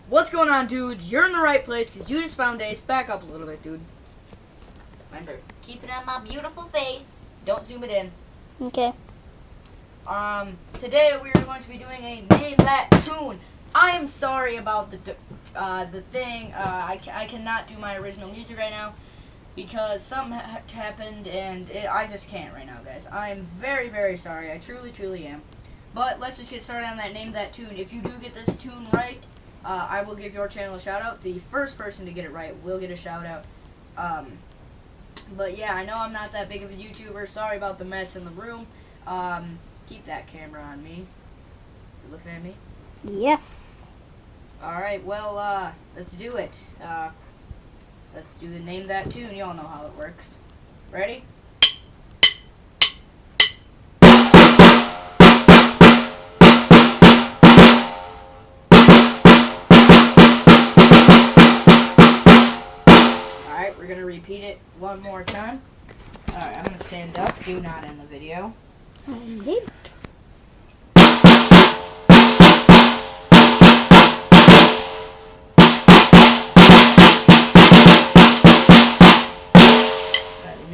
What's going on, dudes? You're in the right place because you just found Ace. Back up a little bit, dude. Remember, keep it on my beautiful face. Don't zoom it in. Okay. Today we are going to be doing a Name That Tune. I am sorry about the thing. I cannot do my original music right now because something happened and I just can't right now, guys. I am very, very sorry. I truly, truly am. But let's just get started on that Name That Tune. If you do get this tune right, I will give your channel a shout out. The first person to get it right will get a shout out. But yeah, I know I'm not that big of a YouTuber. Sorry about the mess in the room. Keep that camera on me. Is it looking at me? Yes. Alright, well, let's do it. Let's do the Name That Tune. You all know how it works. Ready? Alright, we're going to repeat it one more time. Alright, I'm going to stand up. Do not end the video. Indeed.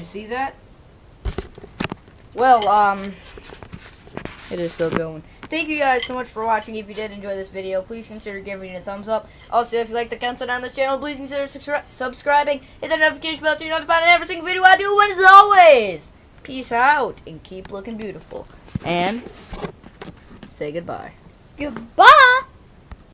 See that? Well, it is still going. Thank you guys so much for watching. If you did enjoy this video, please consider giving it a thumbs up. Also, if you like the content on this channel, please consider subscribing. Hit that notification bell so you're notified on every single video I do. And as always, peace out and keep looking beautiful. And say goodbye. Goodbye.